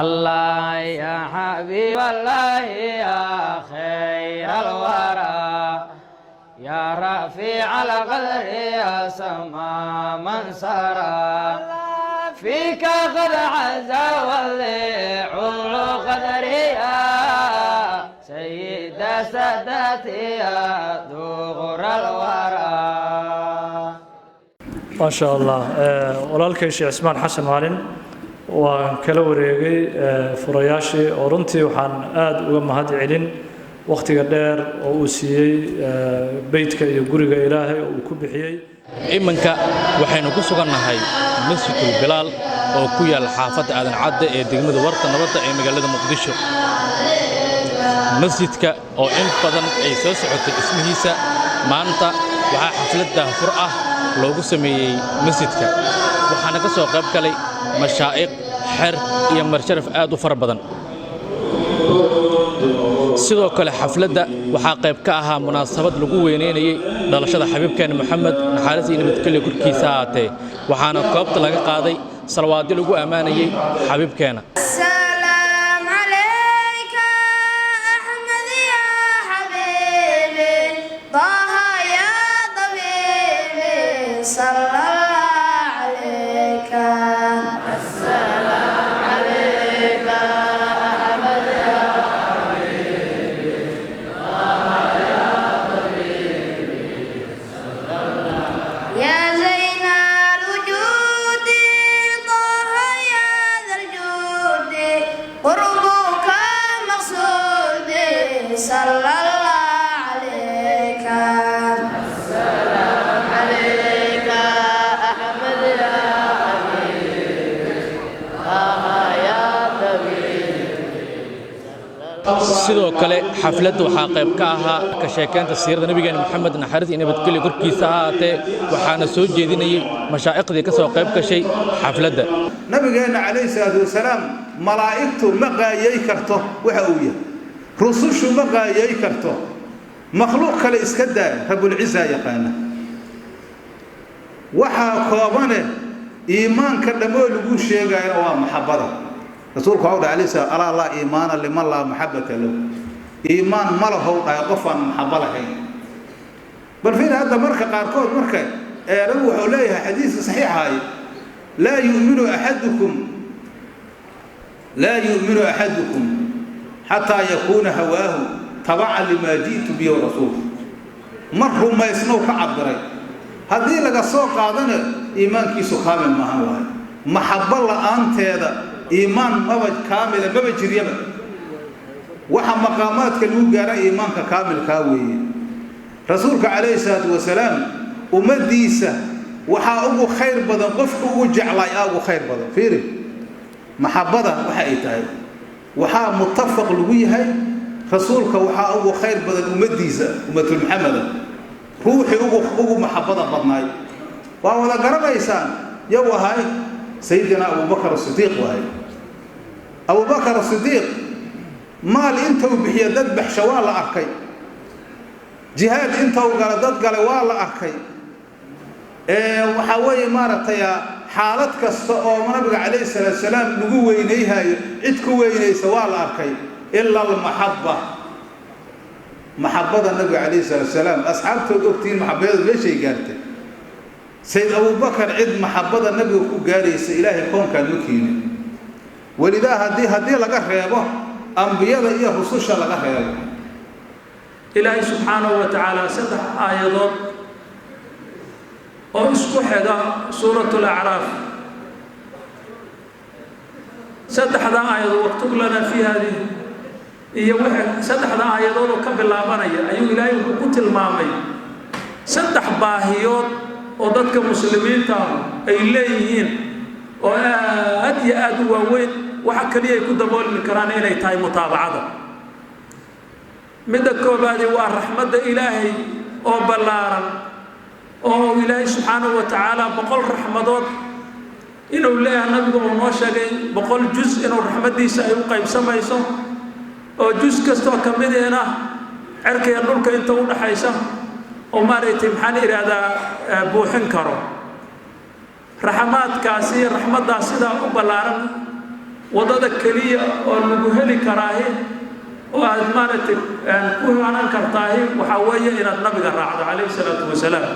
الله يا حبيب الله يا خير الورى يا رفيع القدر يا سما من سرى فيك قد عز والليع القدر يا سيد سادتي يا دغر الورى ما شاء الله walaalkay Sheekh Ismaan Xasan Maalin waan kala wareegay furayaashii oo runtii waxaan aad uga mahad celin waqtiga dheer oo uu siiyay beedka iyo guriga Ilaahay oo uu ku bixiyay imanka waxaynu ku sugannahay masjidul Bilaal oo ku yaal xaafadda Aadan Cadde ee degmada Warta Nabadda ee magaalada Muqdisho masjidka oo in badan ay soo socotay ismihiisa maanta waxa xafladda fur ah loogu sameeyay masjidka waxaana ka soo qayb galay مشائق حر iyo marsharaf aad u fara badan sidoo kale xafladda waxa qayb ka ahaa munaasabad lagu weyneynayay dhalashada xabiibkeena Maxamed naxariis iyo nabadgelyo korkiisa aatay waxaana koobta laga qaaday salwaadi lagu amaanayay xabiibkeena sidoo kale xafladda waxa qayb ka ahaa ka sheekeynta siirada nabigeena Maxamed naxariis iyo nabadgelyo korkiisa ahaatee waxaana soo jeedinayay mashaa'iqdii ka soo qayb gashay xafladda nabigeena calayhi salaatu wasalaam malaa'iktu ma qaayay karto waxa uu yahay rusushu ma qaayay karto makhluuq kale iska daa rabbul izza yaqaana waxa koobane iimaanka dhamoo lagu sheegayo waa maxabada رسولك عود عليه السلام ألا لا إيمان لمن لا محبة له إيمان ما له قفا محبة له بل فين هذا مركة قاركود مركة روح عليها حديث صحيح هاي لا يؤمن أحدكم حتى يكون هواه تبعا لما جئت به الرسول مرهم ما يسنو كعبري هذه لقى السوق عادنا إيمان كيسو كامل ما هو محبة الله أنت هذا إيمان مبج كامل مبج ريبة وحا مقامات كانوا قارا إيمانك كامل كاوي رسولك عليه الصلاة والسلام ومديسة وحا أبو خير بدن قفك وجعل أبو خير بدن فيري محبة وحا إيتاي وحا متفق لويهاي رسولك وحا أبو خير بدن ومديسة ومثل محمد روحي أبو محبة بدناي وهو ذا قرب إيسان يوهاي سيدنا أبو بكر الصديق وهي أبو بكر الصديق مال أنت وبحيا دذبح شوال أركي جهاد أنت وقال قال والله أركي وحوي مارت يا حالتك الصوم نبي عليه الصلاة والسلام نقول وينيها عدك ويني سوال أركي إلا المحبة محبة النبي عليه الصلاة والسلام أصحابته قلتين محبة ليش يقالته سيد أبو بكر عد محبة النبي وقاريس إلهي كون كان مكين ولذا هدي لقى خيابه أنبياء إيه خصوصا لقى خيابه إلهي سبحانه وتعالى سدح آيات أو اسكحها سورة الأعراف سدح ذا آيات واكتب لنا في هذه إيه واحد سدح ذا آيات وكب الله بني أيها إلهي وقتل مامي سدح باهيات oo dadka muslimiinta ay leeyihiin oo aad iyo aad u waaweyn waxa kaliya ay ku daboolmi karaan inay tahay mutaabacada midda koobaad waa raxmadda Ilaahay oo ballaaran oo Ilaahay subhanahu wa ta'ala boqol raxmadood inuu leeyahay nabiga oo noo sheegay boqol juz inuu raxmadiisa ay u qaybsamayso oo juz kasta ka mid ah cirka dhulka inta u dhaxaysa وماريتي محن إرادة بوحن كرو رحمات كاسي رحمة دا سيدا أبلارن wadada kaliya oo lagu heli karaahi oo aad maaragtay ku hanan kartaahi waxa weeye inaad nabiga raacdo calayhi salaatu wasalaam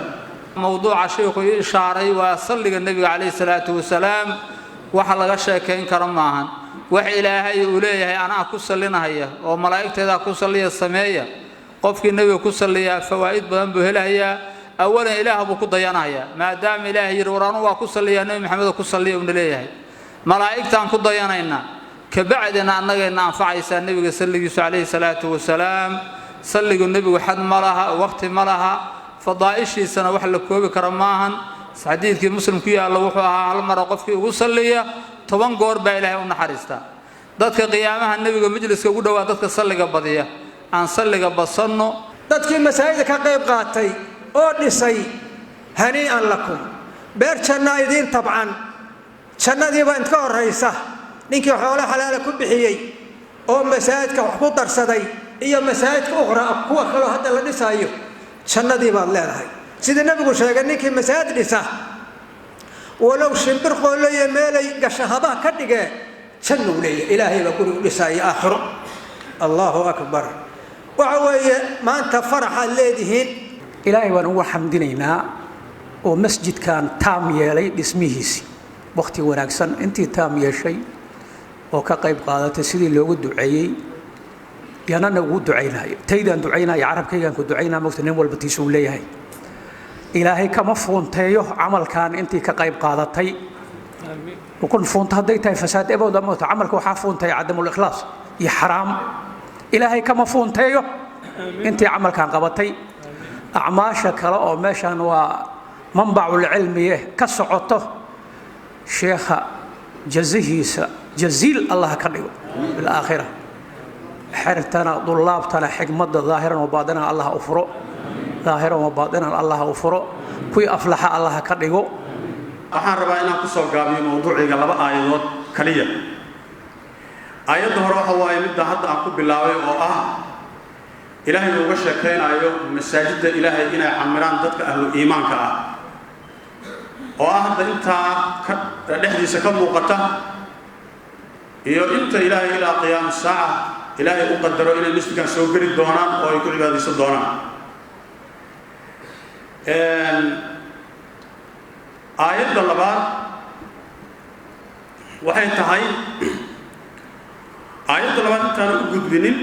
mawduuca sheekhu ishaaray waa salliga nabiga calayhi salaatu wasalaam waxa laga sheekayn karo maahan wax ilaahay uu leeyahay anaa ku sallinaya oo malaa'igteeda ku salliya sameeya qofkii nabiga ku salliya fawaa'id badan buu helayaa awalan ilaahay buu ku dayanaya maadaama ilaahay yiri waraan waa ku salliya nabi maxamed ku salliya uu leeyahay malaa'igtaan ku dayanayna kabacdina annagayna anfacaysa nabiga salligiisu calayhi salaatu wasalaam salligu nabigu xad malaha waqti malaha fadaa'ishiisana wax la koobi karo maahan xadiidkii muslim ku yaala wuxuu ahaa hal mar qofkii ugu salliya 10 goor baa ilaahay u naxariista dadka qiyaamaha nabiga majliska ugu dhawaa dadka salliga badiya aan salliga basanno dadkii masaajidka ka qayb qaatay oo dhisay hanii'an lakum beer janna idin tabcan jannadiiba inta horeysa ninkii xoolo xalaal ku bixiyay oo masaajidka wax ku darsaday iyo masaajidka ukhra kuwa kale hadda la dhisayo jannadii baad leedahay sida nabigu sheegay ninkii masaajid dhisa walow shimbir qoolay meelay gashahaba ka dhigay jannu leeyahay ilaahay baa guri u dhisay aakhiro allahu akbar waxa weeye maanta faraxa leedihiin ilaahay waan ugu xamdinaynaa oo masjidkan taam yeelay dhismihiisi waqti wanaagsan intii taam yeeshay oo ka qayb qaadatay sidii loogu duceeyay yanana ugu duceynayo taydaan duceynayo carabkaygaan ku duceynaa mawtanin walba tiisuu leeyahay ilaahay kama foonteeyo camalkan intii ka qayb qaadatay وكن فونت هديت فساد أبو دموت عملك وحافونت يا عدم الإخلاص يا حرام إلهي كما فونتيو أنت عملك عن قبطي أعماشك رأوا ماشان ومنبع العلم كسعته شيخ جزيل الله كريم بالآخرة حرتنا طلابتنا حكمة ظاهرا وباطنا الله أفرو ظاهرا وباطنا الله أفرو كوي أفلح الله كريم waxaan rabaa inaan ku soo gaabiyo mawduuciga laba aayadood kaliya aayadda hore waxa waaye midda hadda aan ku bilaabay oo ah ilaahay uga sheekaynayo masaajidda ilaahay inay camiraan dadka ahlu iimaanka ah oo ah hadda intaa ka dhexdiisa ka muuqata iyo inta ilaahay ilaa qiyaam saaca ilaahay u qadaro inay masjidkan soo geli doonaan oo ay ku cibaadaysan doonaan aayadda labaad waxay tahay aayadda labaad intaan u gudbinin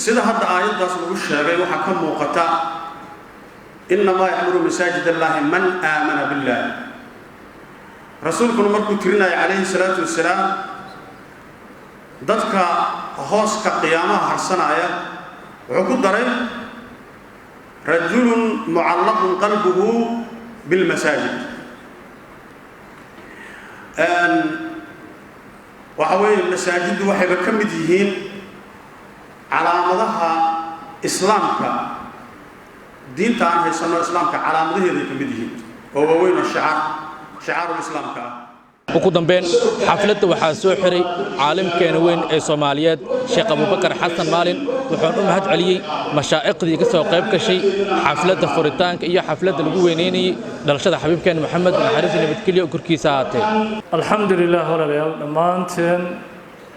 sida hadda aayaddaas lagu sheegay waxaa ka muuqata innamaa ya'muru masaajid allahi man aamana billah rasuulkuna markuu tirinaya calayhi salaatu wasalaam dadka hooska qiyaamaha harsanaya wuxuu ku daray رجل معلق قلبه بالمساجد وحوي المساجد وحي بكمديهين على مدها إسلامك دين تان هي سنة إسلامك على مدها بكمديهين وهو وين شعار الإسلام كا ugu dambeyn xafladda waxaa soo xiray caalimkeena weyn ee Soomaaliyeed Sheekh Abubakar Xasan Maalin wuxuu u mahad celiyay mashaa'iqdii ka soo qayb gashay xafladda furitaanka iyo xafladda lagu weyneynayay dhalashada xabiibkeena Maxamed naxariis nabadgelyo korkiisa aatay alxamdulillaah walaalayaal dhammaanteen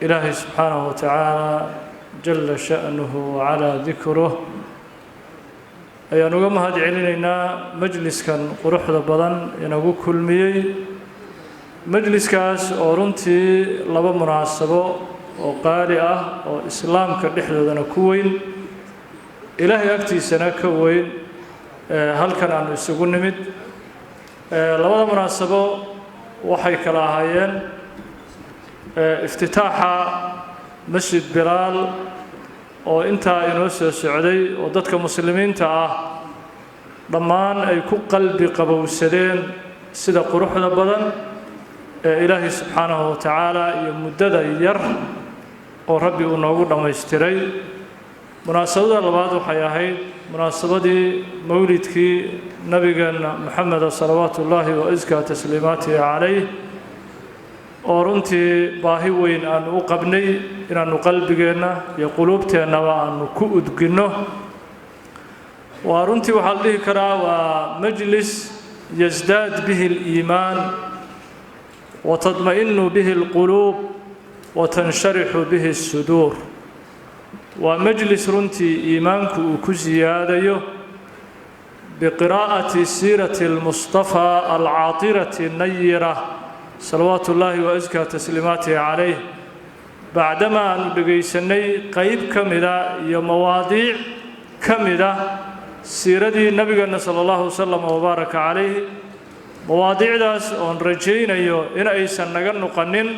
ilaahay subxaanahu wa tacaala jalla sha'nuhu wa calaa dikruhu ayaan uga mahad celinaynaa majliskan quruxda badan inagu kulmiyey majliskaas oo runtii laba munaasabo oo qaali ah oo islaamka dhexdoodana ku weyn ilaahay agtiisana ka weyn halkan aanu isugu nimid labada munaasabo waxay kala ahaayeen iftitaaxa masjid bilaal oo intaa inoo soo socday oo dadka muslimiinta ah dhammaan ay ku qalbi qabowsadeen sida quruxda badan إلهي سبحانه وتعالى يمدد ير وربي ونوغو دميستيري مناسبة لبعض حياهي مناسبة مولدك نبينا محمد صلوات الله وأزكى تسليماته عليه ورنتي باهي وين أن أقبني إن أن قلبنا يقلوبتنا وأن كؤدقنه ورنتي وحليه كرا ومجلس يزداد به الإيمان وتطمئن به القلوب وتنشرح به الصدور ومجلس رنتي إيمانك كزيادة بقراءة سيرة المصطفى العاطرة النيرة صلوات الله وأزكى تسليماته عليه بعدما ندقيسني قيب كمدا يمواضيع كمدا سيرة النبي صلى الله عليه وسلم وبارك عليه مواضيع داس أن رجينا إن أيسن نجن نقنن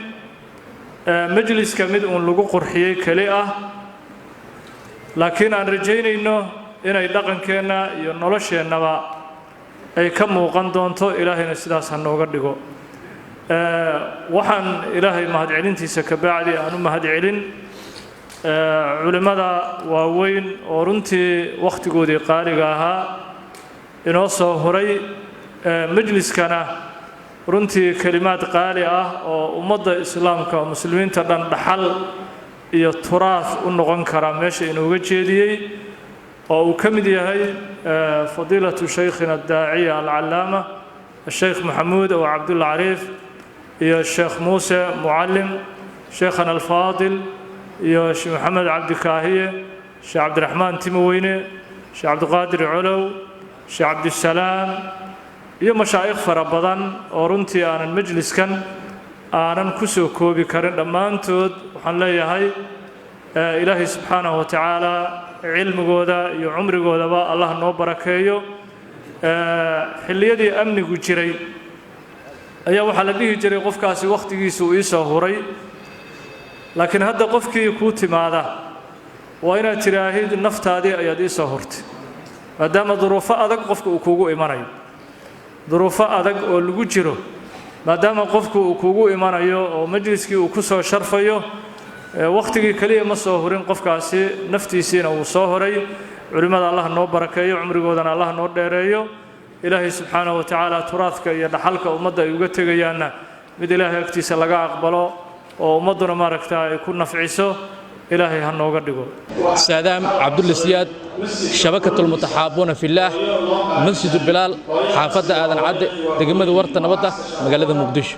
مجلس كمد أن لقو قرحية كليئة لكن أن رجينا إنه إن يدقن كنا ينولش النبا أي كم وقندونتو إلهي نسداس هنوغردقو وحن إلهي مهد علنتي سكبعدي أنو مهد علن علماء واوين ورنتي وقت قودي قارقاها إنو صهري مجلس كان رنتي كلمات قارئة ومضى إسلامك ومسلمين تردن بحل iyo turaaf u noqon kara meesha inooga jeediyay oo uu ka mid yahay fadiilatu shaykhina daaciya al-allaama الشيخ محمود أو عبد الله عريف يا الشيخ موسى معلم شيخنا الفاضل يا الشيخ محمد عبد الكاهية الشيخ عبد الرحمن تيمويني الشيخ عبد القادر علو الشيخ عبد السلام يا مشايخ فربضان ورنتي أنا المجلس كان aanan ku soo koobi karin dhammaantood waxaan leeyahay ilaahay subxaanahu wa tacaala cilmigooda iyo cumrigoodaba allah noo barakeeyo xilliyadii amnigu jiray ayaa waxaa la dhihi jiray qofkaasi wakhtigiisu ii soo huray laakiin hadda qofkii kuu timaada waa inaad tiraahid naftaadii ayaad ii soo hurtay maadaama duruufo adag qofka uu kuugu imanayo duruufo adag oo lagu jiro maadaama qofku uu kuugu imanayo oo majliskii uu ku soo sharfayo waqtigii kaliya ma soo hurin qofkaasi naftiisiina uu soo horay culimada allah noo barakeeyo cumrigoodana allah noo dheereeyo ilaahay subxaanahu wa tacaala turaadka iyo dhaxalka ummadda ay uga tegayaanna mid ilaahay agtiisa laga aqbalo oo ummadduna maaragtaa ay ku nafciso إلهي هنوغا دغو سادام عبد الله سياد شبكة المتحابون في الله مسجد بلال حافظة آذن عد دقمة ورطة نبضة مقالة مقدش